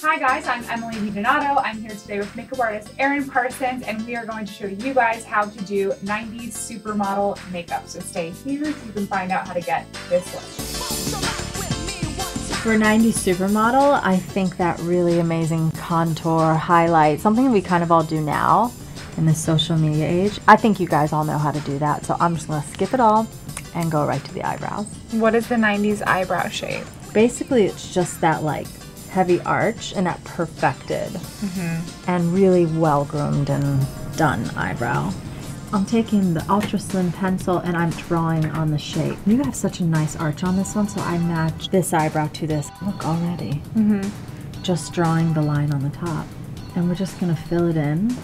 Hi guys, I'm Emily DiDonato. I'm here today with makeup artist ERIN Parsons, and we are going to show you guys how to do 90s supermodel makeup. So stay here so you can find out how to get this look. For 90s supermodel, I think that really amazing contour, highlight, something we kind of all do now in this social media age. I think you guys all know how to do that, so I'm just gonna skip it all and go right to the eyebrows. What is the 90s eyebrow shape? Basically, it's just that like heavy arch and that perfected and really well groomed and done eyebrow. I'm taking the ultra slim pencil and I'm drawing on the shape. You have such a nice arch on this one, so I match this eyebrow to this. Look already. Just drawing the line on the top. And we're just gonna fill it in.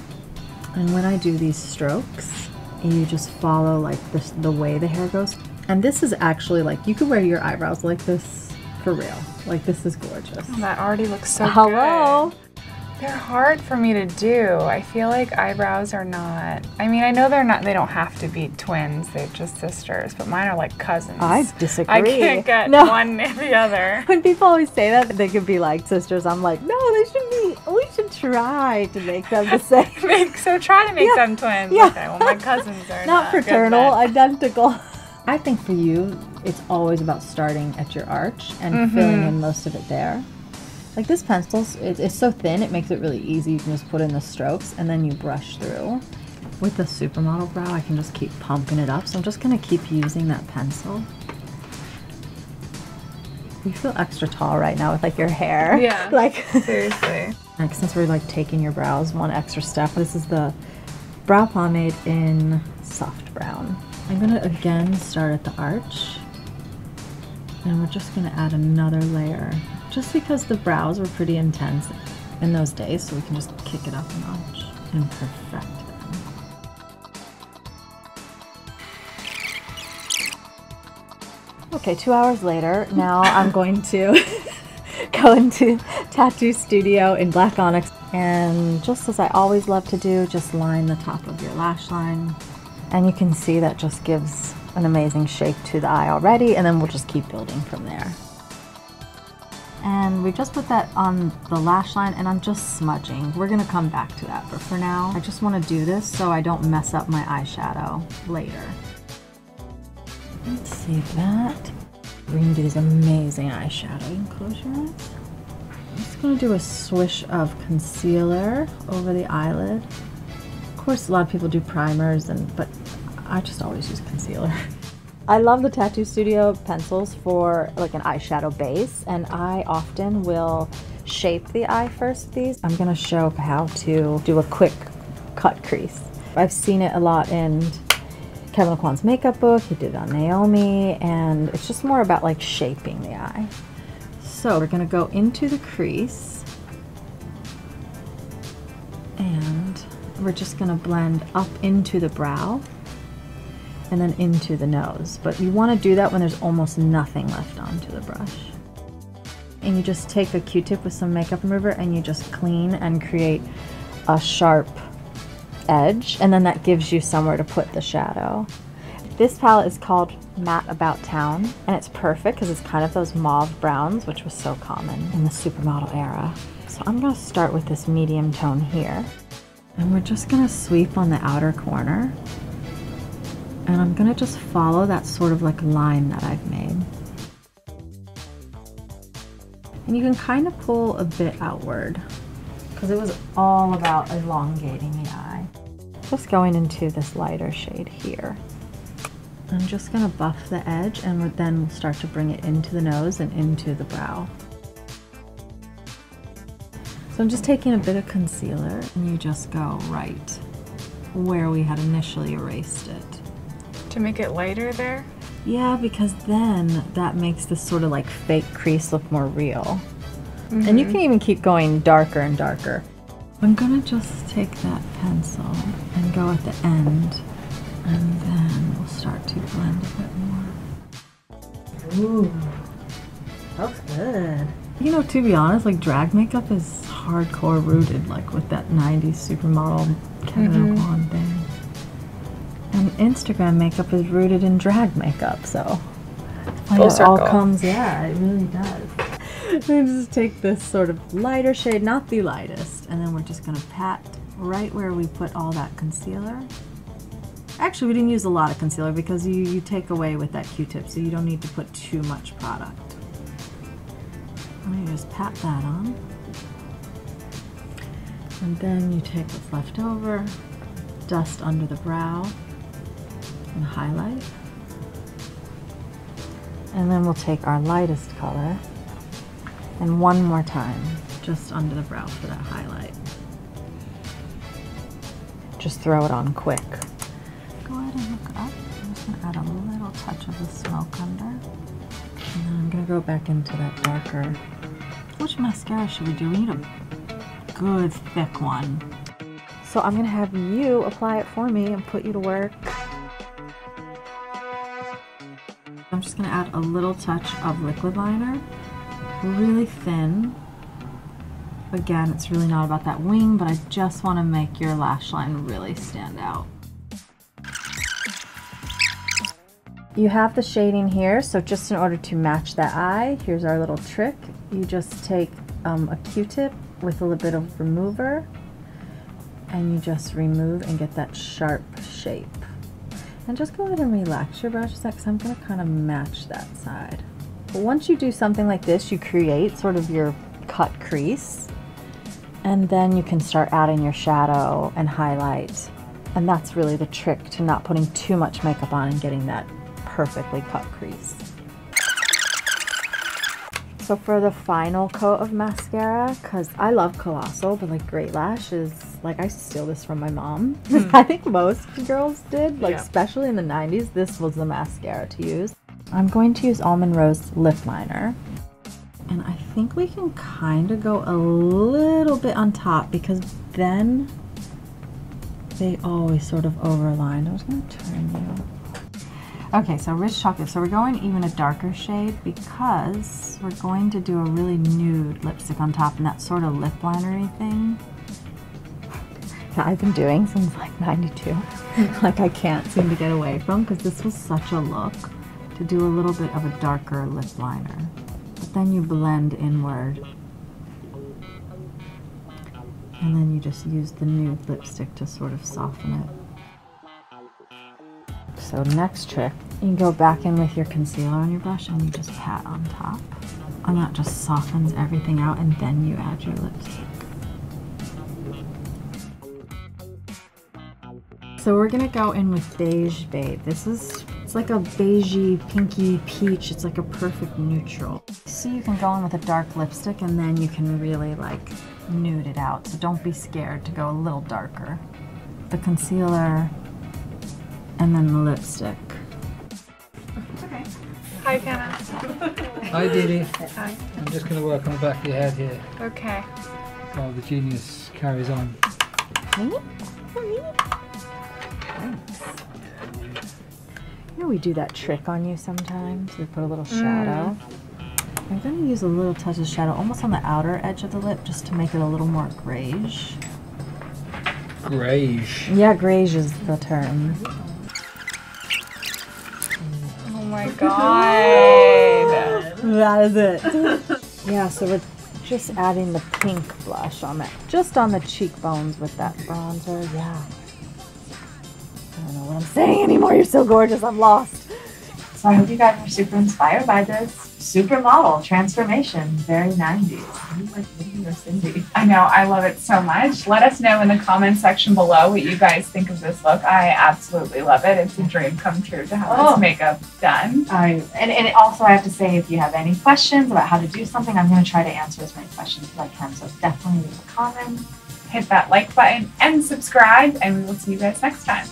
And when I do these strokes, you just follow like this, the way the hair goes. And this is actually like, you could wear your eyebrows like this for real. Like, this is gorgeous. Oh, that already looks so Hello. good. They're hard for me to do. I feel like eyebrows are not, I mean, I know they're not, they don't have to be twins, they're just sisters, but mine are like cousins. I disagree. I can't get one near the other. When people always say that they could be like sisters, I'm like, no, they should be, we should try to make them the same. So try to make them twins. Yeah. Okay, well my cousins are not fraternal, identical. I think for you, it's always about starting at your arch and filling in most of it there. Like this pencil, it's so thin, it makes it really easy. You can just put in the strokes and then you brush through. With the supermodel brow, I can just keep pumping it up. So I'm just gonna keep using that pencil. You feel extra tall right now with like your hair. Yeah, like seriously. Like, since we're like taking your brows one extra step, this is the brow pomade in soft brown. I'm gonna again start at the arch. And we're just gonna add another layer. Just because the brows were pretty intense in those days, so we can just kick it up a notch and perfect them. Okay, 2 hours later, now I'm going to go into Tattoo Studio in Black Onyx, and just as I always love to do, just line the top of your lash line. And you can see that just gives an amazing shape to the eye already, and then we'll just keep building from there. And we just put that on the lash line, and I'm just smudging. We're gonna come back to that, but for now, I just wanna do this so I don't mess up my eyeshadow later. Let's see that. We're gonna do this amazing eyeshadow. You can close your eyes. I'm just gonna do a swish of concealer over the eyelid. Of course, a lot of people do primers, but I just always use concealer. I love the Tattoo Studio pencils for like an eyeshadow base, and I often will shape the eye first with these. I'm gonna show how to do a quick cut crease. I've seen it a lot in Kevin Kwan's makeup book. He did it on Naomi, and it's just more about like shaping the eye. So we're gonna go into the crease, and we're just gonna blend up into the brow and then into the nose. But you wanna do that when there's almost nothing left onto the brush. And you just take a Q-tip with some makeup remover and you just clean and create a sharp edge, and then that gives you somewhere to put the shadow. This palette is called Matte About Town, and it's perfect because it's kind of those mauve browns, which was so common in the supermodel era. So I'm gonna start with this medium tone here. And we're just gonna sweep on the outer corner. And I'm gonna just follow that sort of like line that I've made. And you can kind of pull a bit outward because it was all about elongating the eye. Just going into this lighter shade here. I'm just gonna buff the edge, and then we'll start to bring it into the nose and into the brow. So I'm just taking a bit of concealer, and you just go right where we had initially erased it. To make it lighter there? Yeah, because then that makes this sort of like fake crease look more real. And you can even keep going darker and darker. I'm gonna just take that pencil and go at the end, and then we'll start to blend a bit more. Ooh, that looks good. You know, to be honest, like drag makeup is hardcore rooted, like with that 90s supermodel Kevin Kwan thing. And Instagram makeup is rooted in drag makeup, so Full circle. It all comes, yeah, it really does. We just take this sort of lighter shade, not the lightest, and then we're just gonna pat right where we put all that concealer. Actually, we didn't use a lot of concealer because you take away with that Q-tip, so you don't need to put too much product. And you just pat that on. And then you take what's left over, dust under the brow, and highlight. And then we'll take our lightest color, and one more time, just under the brow for that highlight. Just throw it on quick. Go ahead and look up. I'm just gonna add a little touch of the smoke under. And then I'm gonna go back into that darker. Which mascara should we do? We need a good thick one. So I'm gonna have you apply it for me and put you to work. I'm just gonna add a little touch of liquid liner, really thin. Again, it's really not about that wing, but I just wanna make your lash line really stand out. You have the shading here, so just in order to match that eye, here's our little trick. You just take a Q-tip with a little bit of remover, and you just remove and get that sharp shape. And just go ahead and relax your brush a sec, because I'm going to kind of match that side. But once you do something like this, you create sort of your cut crease, and then you can start adding your shadow and highlight. And that's really the trick to not putting too much makeup on and getting that perfectly cut crease. So for the final coat of mascara, because I love Colossal, but like Great Lash is, like I steal this from my mom. I think most girls did, like especially in the 90s, this was the mascara to use. I'm going to use Almond Rose lip liner. And I think we can kind of go a little bit on top because then they always sort of overline. I was going to turn you. Okay, so rich chocolate. So we're going even a darker shade because we're going to do a really nude lipstick on top, and that sort of lip linery thing that I've been doing since like 92. Like I can't seem to get away from, because this was such a look to do a little bit of a darker lip liner. But then you blend inward. And then you just use the nude lipstick to sort of soften it. So next trick, you can go back in with your concealer on your brush and you just pat on top. And that just softens everything out, and then you add your lipstick. So we're gonna go in with Beige Babe. It's like a beigey, pinky peach. It's like a perfect neutral. So you can go in with a dark lipstick and then you can really like nude it out. So don't be scared to go a little darker. The concealer, and then the lipstick. Okay. Hi, Kenna. Hi, Dee. Hi. I'm just going to work on the back of your head here Okay. while the genius carries on. Thanks. You know we do that trick on you sometimes. We put a little shadow. I'm going to use a little touch of shadow almost on the outer edge of the lip just to make it a little more grayish. Grayish. Yeah, grayish is the term. Oh my god. That is it. Yeah, so we're just adding the pink blush on that, just on the cheekbones with that bronzer. Yeah. I don't know what I'm saying anymore. You're so gorgeous. I'm lost. So I hope you guys are super inspired by this supermodel transformation. Very 90s. You like Mindy or Cindy? I know, I love it so much. Let us know in the comment section below what you guys think of this look. I absolutely love it. It's a dream come true to have this makeup done. And also I have to say, if you have any questions about how to do something, I'm going to try to answer as many questions as I can. So definitely leave a comment. Hit that like button and subscribe, and we will see you guys next time.